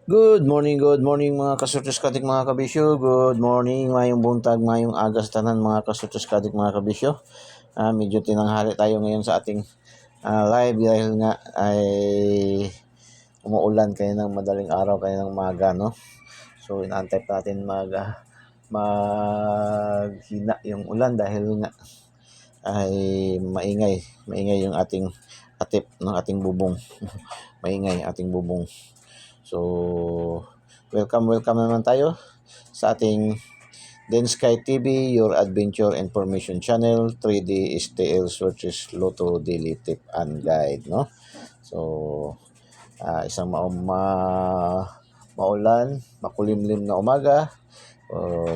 Good morning mga kasutos kadik mga kabisyo. Good morning, mayong buntag, mayong agas tanan mga kasutos kadik mga kabisyo. Medyo tinanghali tayo ngayon sa ating live dahil nga ay umuulan kayo ng madaling araw, kayo ng maga, no? So inaantay pa natin maghina yung ulan dahil nga ay maingay yung ating atip ng ating bubong. Maingay ating bubong. So, welcome naman tayo sa ating Densky TV, your adventure information channel, 3D STL searches, Lotto, Daily Tip and Guide, no? So, isang maulan, makulimlim na umaga,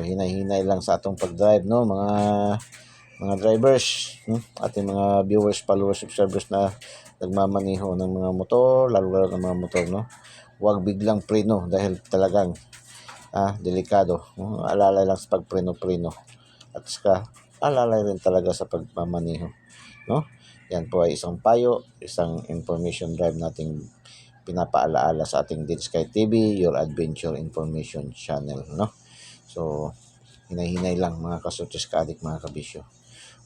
hinay-hinay lang sa atong pag-drive, no? Mga drivers, ating mga viewers, followers, subscribers na nagmamaniho ng mga motor, lalo ng mga motor, no? Huwag biglang preno dahil talagang delikado. Alalay lang sa pagpreno-preno. At saka alalay rin talaga sa pagmamaniho. No? Yan po ay isang payo, isang information drive nating pinapaalaala sa ating Densky TV, your adventure information channel. No? So, hinay-hinay lang mga kasutis kaadik, mga kabisyo.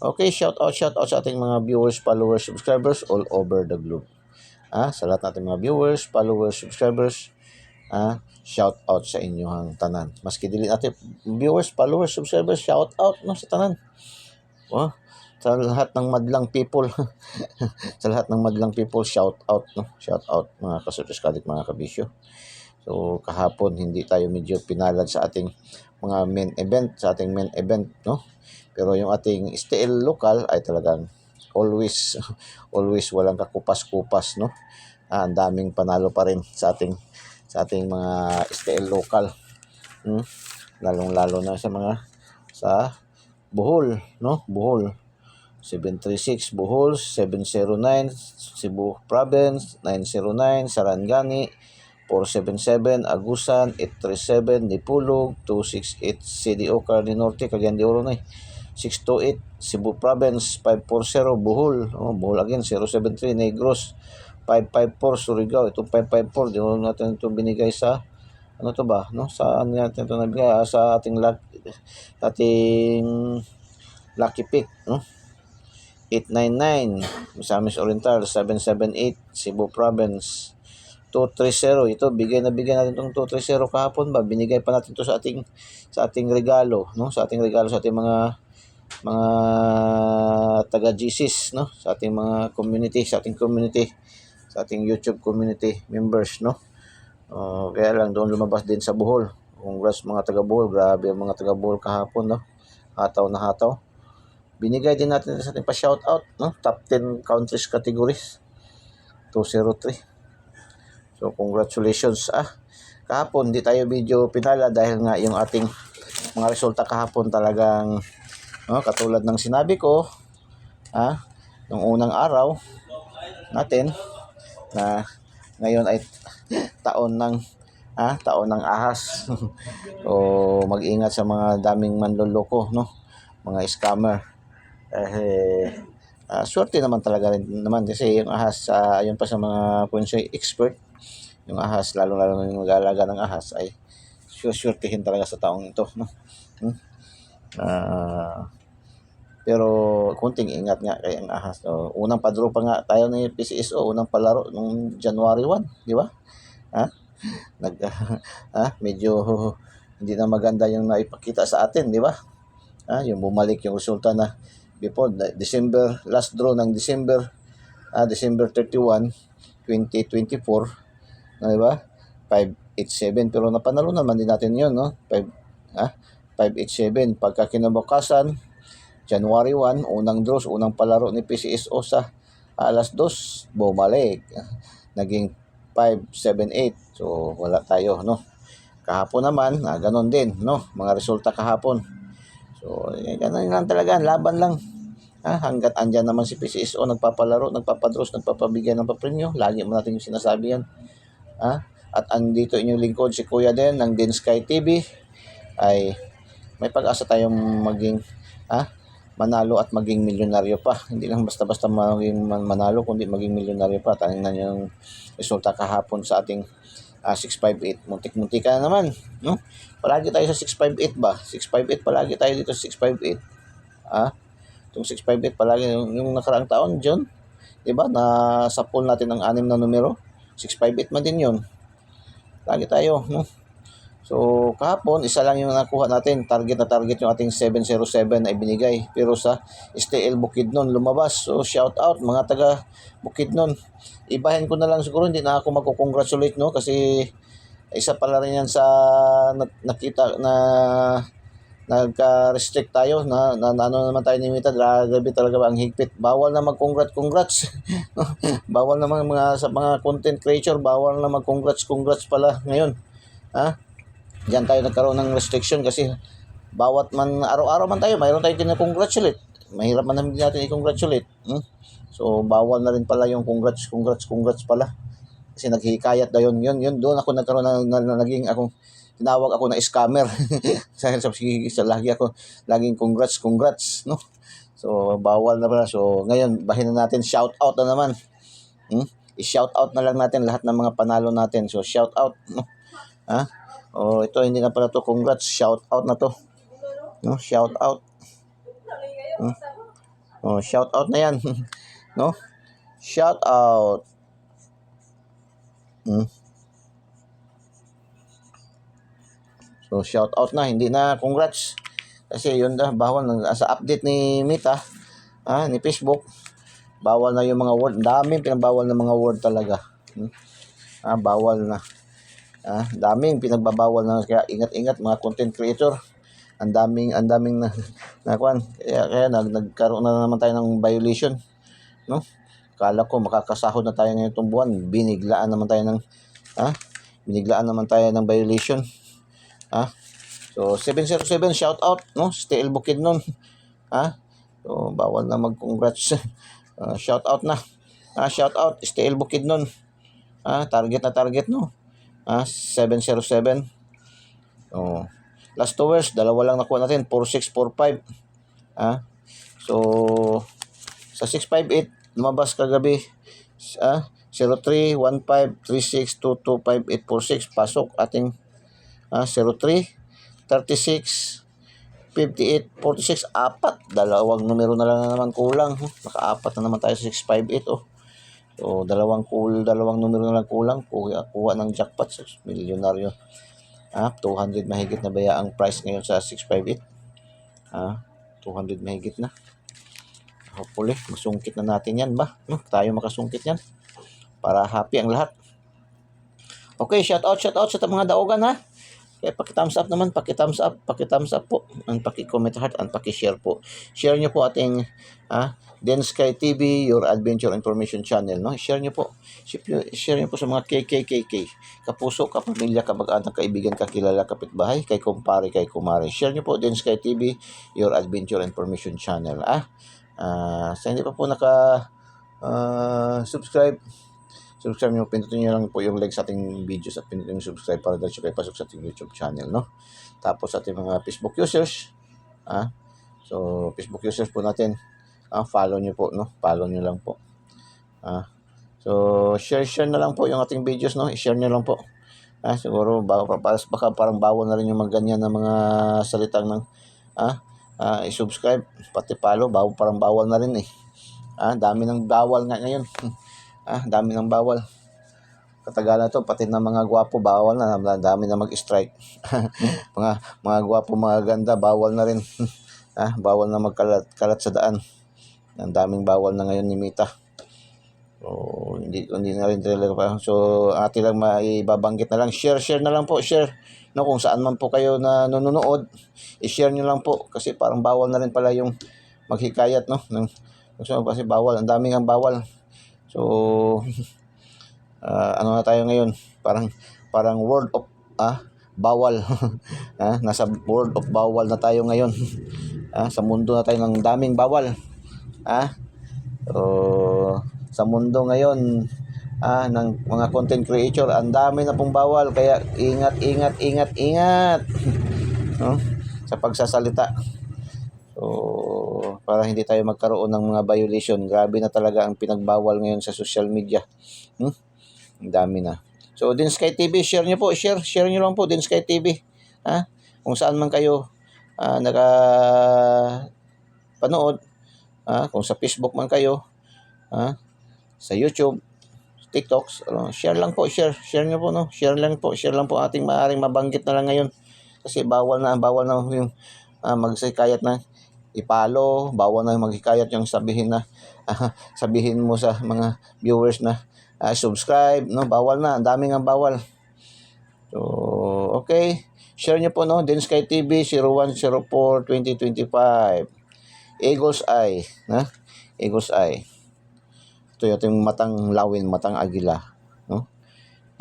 Okay, shout out sa ating mga viewers, followers, subscribers all over the globe. Sa lahat nating mga viewers, followers, subscribers, shout out sa inyong tanan. Maski dili natin viewers, followers, subscribers, shout out no sa tanan. Sa lahat ng madlang people. Sa lahat ng madlang people, shout out, no? Shout out mga kasutos kadik, mga kabisyo. So kahapon hindi tayo medyo pinalad sa ating mga main event, no? Pero yung ating STL local ay talagang always walang kakupas-kupas, no? Ang daming panalo pa rin sa ating mga STL local. Lalong-lalo na sa Bohol, no? Bohol 736 Bohol, 709 Cebu Province, 909 Sarangani, 477 Agusan, 837 Dipulog, 268 CDO Cardin Norte, Cagayan de Oro, 628 Cebu Province, 540 Bohol, Bohol again, 073 Negros, 554 Surigao. Itong 554 di mo natin ito binigay sa ano to ba, no? Saan natin ito nabigay? Sa ating lucky pick, no? 899 Misamis Oriental, 778 Cebu Province, 230. Ito bigay natin itong 230 kahapon ba, binigay pa natin ito sa ating regalo, no? Sa ating mga taga GCs, no? Sa ating mga community, sa ating YouTube community members, no? Kaya lang doon lumabas din sa Bohol. Congrats mga taga Bohol, grabe ang mga taga Bohol kahapon, no? Hataw na hataw. Binigay din natin sa ating pa-shoutout, no? Top 10 countries categories, 203. So congratulations. Kahapon hindi tayo video pinala dahil nga yung ating mga resulta kahapon talagang katulad ng sinabi ko nung unang araw natin na ngayon ay taon ng ahas. O mag-ingat sa mga daming manloloko, no? Mga scammer. Swerte naman talaga rin naman kasi yung ahas, ayun pa sa mga expert, yung ahas, lalo yung mag-aalaga ng ahas ay susuertihin talaga sa taong ito, no? Pero kunting ingat nga kay ang ahas. Unang padro pa nga tayo ni PCSO, unang palaro nung January 1, di ba? Medyo hindi na maganda yung naipakita sa atin, di ba? Yung bumalik yung resulta na before December, last draw ng December 31, 2024, di ba? 587, pero napanalo naman din natin yun, no? 587. Pagka kinabukasan, January 1, unang draws, unang palaro ni PCSO sa alas 2, bumalik. Naging 578. So, wala tayo, no? Kahapon naman, ganon din, no? Mga resulta kahapon. So, ganun lang talaga, laban lang. Hanggat andyan naman si PCSO, nagpapalaro, nagpapadros, nagpapabigyan ng papremyo, lagi mo natin yung sinasabi yan. At andito inyong lingkod, si Kuya din ng Densky TV, ay may pag-asa tayong maging manalo at maging milyonaryo pa. Hindi lang basta-basta maging manalo, kundi maging milyonaryo pa. Tingnan niyo yung resulta kahapon sa ating 658. Muntik-muntik ka na naman, no? Palagi tayo sa 658 ba? 658 palagi tayo dito sa 658. Itong 658 palagi yung nakaraang taon, John. 'Di ba? Na sa pool natin ang 6 na numero. 658 man din 'yon. Lagi tayo, no? So, kahapon, isa lang yung nakuha natin. Target na target yung ating 707 na ibinigay. Pero sa STL Bukidnon, lumabas. So, shout out mga taga Bukidnon. Ibahin ko na lang siguro, hindi na ako magko-congratulate, no? Kasi isa pala rin yan sa nakita na nagka-restrict tayo na ano naman tayo ni Mita, grabe talaga ang higpit. Bawal na mag-congrats. Bawal naman sa mga content creator, bawal na mag-congrats pala ngayon. Diyan tayo nagkaroon ng restriction kasi bawat man araw-araw man tayo, mayroon tayong kina-congratulate. Mahirap man natin i-congratulate. So bawal na rin pala yung congrats pala. Kasi naghihikayat daw yun doon ako nagkaroon naging akong tinawag ako na scammer. sa laging congrats, no? So bawal na pala. So ngayon bahin na natin, shout out na naman. I-shout out na lang natin lahat ng mga panalo natin. So shout out, no? Ito hindi na pala to congrats, shout out na to. No, shout out. Shout out na 'yan. No? Shout out. So shout out na, hindi na congrats. Kasi yun na bawal sa update ni Meta, ni Facebook. Bawal na yung mga word. Daming pinabawal na mga word talaga. Bawal na. Daming pinagbabawal na, kaya ingat-ingat mga content creator. Ang daming na kwan. Kaya nagkaroon na naman tayo ng violation, no? Kala ko makakasahod na tayo ngayong itong buwan. Biniglaan naman tayo ng violation. So 707 shout out, no? STL Bukidnon. So bawal na mag-congrats. Shout out na. Shout out STL Bukidnon. Target na target, no? 707. Last hours, dalawa lang nakuha natin, 4645. So sa 658 lumabas kagabi 031536225846, pasok ating 03 36 58 46, dalawang numero na lang naman kulang. Naka-4 na naman tayo sa 658. So, dalawang numero na lang kulang. Kuha ng jackpot sa milyonaryo. 200 mahigit na baya ang price ngayon sa 658. 200 mahigit na. Hopefully, masungkit na natin yan ba? Tayo makasungkit yan. Para happy ang lahat. Okay, shout out sa mga daogan, ha? Kaya paki-thumbs up naman, paki-thumbs up po. Ang paki-comment heart, ang paki-share po. Share nyo po ating Densky TV, your adventure information channel, no? Share nyo po. Share nyo po sa mga KKKK. Kapuso, kapamilya, kamag-anak, kaibigan, kakilala, kapitbahay, kay kumpare, kay kumare. Share nyo po Densky TV, your adventure information channel. Sa hindi pa po subscribe nyo, pindutin nyo lang po yung like sa ating videos at pindutin yung subscribe para dahil kayo pasok sa ating YouTube channel, no? Tapos sa ating mga Facebook users, so Facebook users po natin, follow nyo po, no? Follow nyo lang po. So share na lang po yung ating videos, no? I-share nyo lang po. Siguro baka parang bawal na rin yung ganyan na mga salitang ng i-subscribe, pati follow, parang bawal na rin eh. Dami ng bawal nga ngayon. Dami ng bawal. Katagalan to, pati na mga gwapo bawal na, dami na mag-strike. mga gwapo, mga ganda bawal na rin. Bawal na magkalat sa daan. Ang daming bawal na ngayon ni Mita. So hindi na rin talaga. So atin lang maibabanggit na lang, share na lang po, no, kung saan man po kayo na nanonood, i-share nyo lang po kasi parang bawal na rin pala yung maghikayat, no? Kasi bawal, ang daming ang bawal. So ano na tayo ngayon? Parang word of bawal. Nasa word of bawal na tayo ngayon. Sa mundo na tayo ng daming bawal. So sa mundo ngayon ng mga content creator, ang dami na pong bawal, kaya ingat. No? Sa pagsasalita. So para hindi tayo magkaroon ng mga violation. Grabe na talaga ang pinagbawal ngayon sa social media. Ang dami na. So, Din Sky TV, share nyo po, share nyo lang po, Din Sky TV. Ha? Kung saan man kayo panood, kung sa Facebook man kayo, sa YouTube, TikToks, share lang po, share nyo po, no? Share lang po ating maaring mabanggit na lang ngayon. Kasi bawal na yung magsikayat na ipalo, bawal na maghikayat yung sabihin na sabihin mo sa mga viewers na subscribe, no? Bawal na, ang daming ang bawal. So, okay. Share nyo po, no? Din Sky TV 0104-2025. Eagle's Eye, na? Eagle's Eye. Ito yung matang lawin, matang agila, no?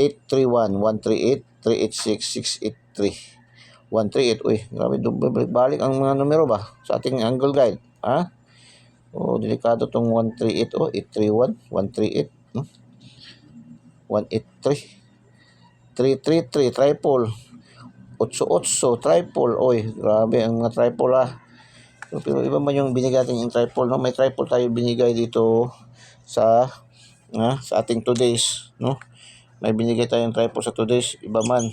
831-138-386-683. 138, uy, grabe, balik ang mga numero ba sa ating angle guide, delikado tong 138, 831, 138, 183, 333, triple, 88, triple, oy, grabe ang mga triple, So, pero iba man yung binigay natin yung triple, no? May triple tayo binigay dito sa ating 2 days, no? May binigay tayong triple sa 2 days, iba man.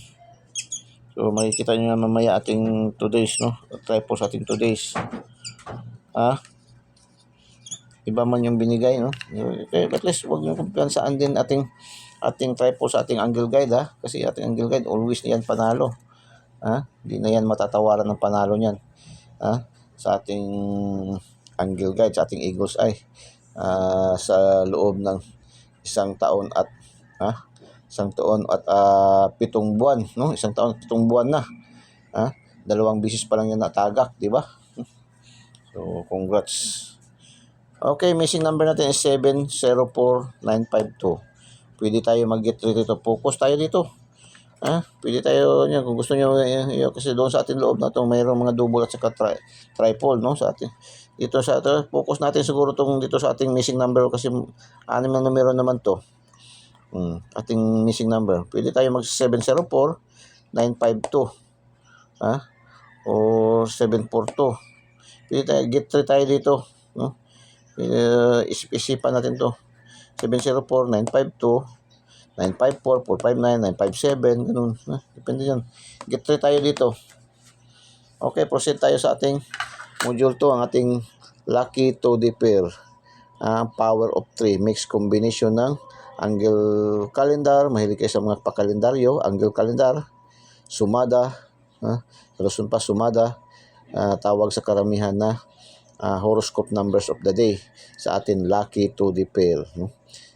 So, makikita nyo na mamaya ating 2 days, no? Triple sa ating 2 days. Iba man yung binigay, no? Okay, at least huwag nyo kumpiyansaan din ating triple sa ating angle guide, Kasi ating angle guide, always na yan panalo. Hindi na yan matatawaran ng panalo niyan. Sa ating angle guide, sa ating Eagle's Eye. Sa loob ng isang taon at 7 buwan, no? 1 taon at 7 buwan na. 2 bisis pa lang yan natagak, di ba? So, congrats. Okay, missing number natin is 704952. Pwede tayo mag-get rid dito. Focus tayo dito. Pwede tayo niya kung gusto niyo, kasi doon sa ating loob na to mayroong mga double at saka triple, no? Sa ating dito sa focus natin siguro tong dito sa ating missing number kasi 6 na numero naman to. Ating missing number. Pwede tayo mag 704952. O 742. Pwede tayo get rid tayo dito, no? Isipan natin to. 704952, 954, 459, 957, ganun. Depende yan. Get rid tayo dito. Okay, proceed tayo sa ating module 2, ang ating lucky 2D pair. Power of 3, mixed combination ng angle calendar, mahilig kayo sa mga pakalendaryo, angle calendar, sumada, Luzon pa sumada, tawag sa karamihan na horoscope numbers of the day sa atin lucky 2D pair,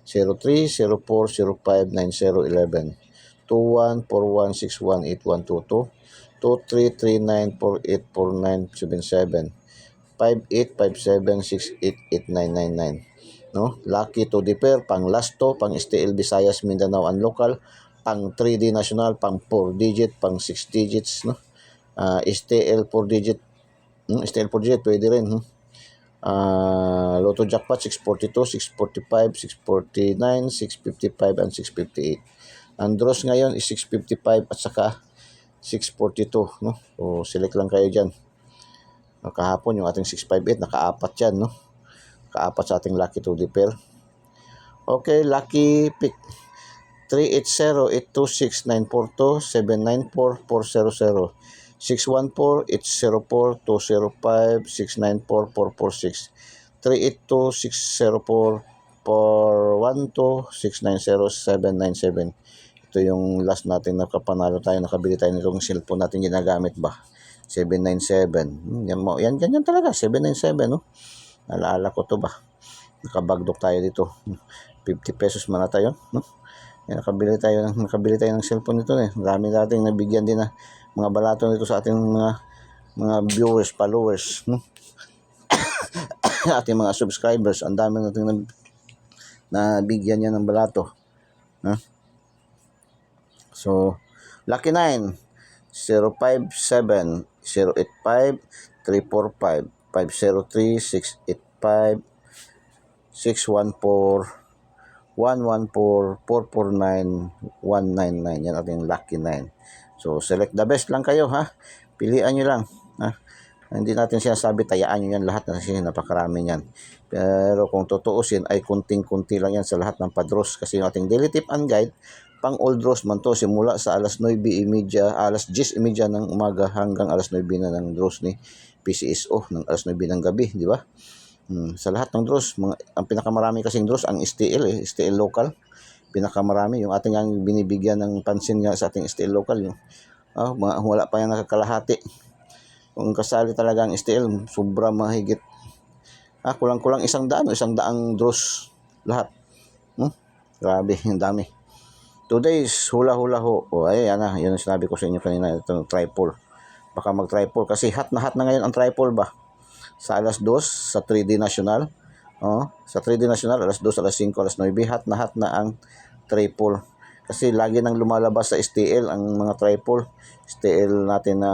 03, 04, 05, 90, 11, 21, 41, 61, 81, 22, 23, 39, 48, 49, 77, 58, 57, 68, 89, 99. No? Lucky 2D pair, pang last to, pang STL Visayas, Mindanao and local, pang 3D national, pang 4 digit, pang 6 digits, no? STL 4 digit, STL 4 digit pwede rin, Lotto jackpot 642, 645, 649, 655 and 658. Ang draws ngayon is 655 at saka 642, no? So select lang kayo diyan. Kahapon yung ating 658 naka-4 yan, no? Ka-4 sa ating lucky 2D pair. Okay, lucky pick 380-826-942-794-400, 614-804-205-694-446, 382-604-412-690-797. Ito yung last natin nakapanalo tayo, nakabili tayo nitong cellphone natin ginagamit ba. 797. Yan ganyan talaga, 797, no? Naalala ko to ba. Nakabagdok tayo dito. 50 pesos man na tayo, no? Yan, nakabili tayo ng cellphone nito, Marami nating nabigyan din na mga balato nito sa ating mga viewers, followers, no? Ating mga subscribers, ang dami nating nabigyan niya ng balato. So, lucky 9, 057, 085, 345, 503, 685, 614, 114, 449, 199. Yan ating lucky 9. So, select the best lang kayo, Pilian nyo lang, Hindi natin sinasabi tayaan nyo yan lahat kasi napakarami yan. Pero kung tutuusin ay kunting-kunti lang yan sa lahat ng padros kasi yung ating daily tip and guide pang all draws man to, simula sa alas 9:30, alas 10:30 ng umaga hanggang alas 9 na ng draws ni PCSO ng alas 9 ng gabi, di ba? Sa lahat ng draws, ang pinakamarami kasing draws ang STL STL local. Pinakamarami yung ating ang binibigyan ng pansin nga sa ating STL local, yung wala pa yan nakakalahati. Kung kasali talaga ang STL, sobra mahigit. Kulang-kulang 100 o 100 draws lahat. Grabe, yung dami. 2 days, hula-hula ho. Yan ang sinabi ko sa inyo kanina, itong tripod. Baka mag-tripod kasi hot na ngayon ang tripod ba? Sa alas 2, sa 3D National. Sa 3D National, alas 2, alas 5, alas 9, hot na ang tripod. Kasi lagi nang lumalabas sa STL ang mga tripod. STL natin na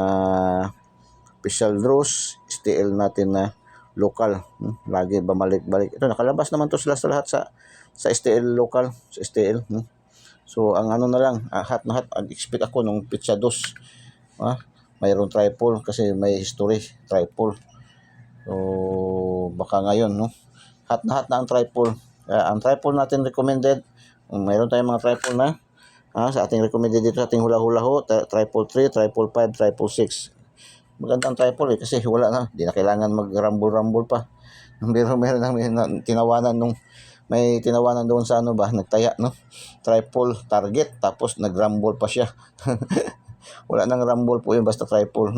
special draws, STL natin na local. Lagi bumalik-balik. Ito, nakalabas naman to sila sa lahat sa STL local, sa STL. So, ang ano na lang, hot na hot, expect ako nung pizza 2. Mayroong tripod kasi may history, tripod. So, baka ngayon, hot na ang tripod. Ang tripod natin recommended, mayroon tayong mga tripod na sa ating recommended dito sa ating hula-hula ho, tripod 3, tripod 5, tripod 6. Magandang tripod kasi wala na, di na kailangan mag-rumble pa. Meron tinawanan may tinawanan doon sa nagtaya, tripod target, tapos nag-rumble pa siya. Wala nang rumble po yun, basta tripod,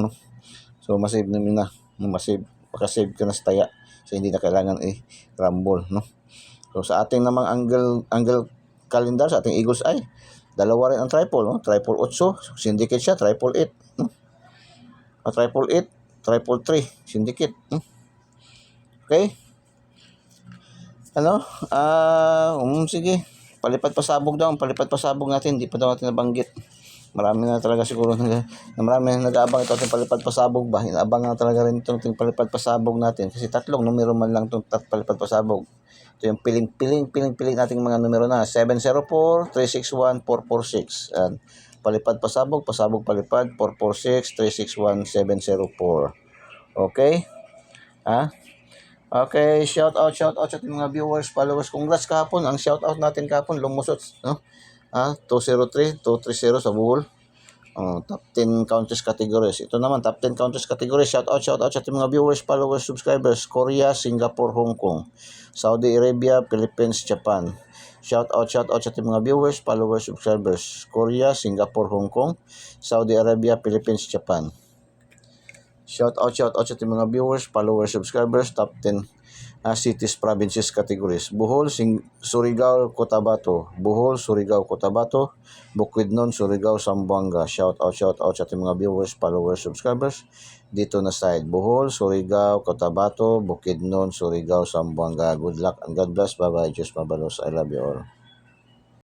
So, masave namin na. Makasave ka na sa taya. So, hindi na kailangan rumble, So, sa ating namang angle calendar, sa ating Eagle's Eye, dalawa rin ang tripod, tripod 8, syndicate siya, tripod 8, tripod 8, tripod 3, syndicate, Okay? Sige. Palipad pasabog daw. Palipad pasabog natin. Hindi pa daw natin nabanggit. Marami na talaga siguro marami na nag-aabang ito ating palipad pasabog ba. Inaabang na talaga rin itong palipad pasabog natin. Kasi 3 numero man lang itong palipad pasabog. Ito yung piling nating mga numero na. 704, 361, 446. Palipad pasabog, palipad, 446, 361, 704. Okay? Okay, shout out sa ating mga viewers, followers. Congrats kahapon. Ang shout out natin kahapon lumusot, 203, 230 sa buhol. Top 10 countries categories. Ito naman, top 10 countries categories. Shout out sa ating mga viewers, followers, subscribers. Korea, Singapore, Hong Kong, Saudi Arabia, Philippines, Japan. Shout out sa ating mga viewers, followers, subscribers. Korea, Singapore, Hong Kong, Saudi Arabia, Philippines, Japan. Shout out sa ating mga viewers, followers, subscribers, top 10 cities, provinces, categories. Bohol, Surigao, Cotabato. Bohol, Surigao, Cotabato. Bukidnon, Surigao, Zamboanga. Shout out sa ating mga viewers, followers, subscribers dito na side. Bohol, Surigao, Cotabato, Bukidnon, Surigao, Zamboanga. Good luck and God bless. Bye-bye. Diyos mabalos. I love you all.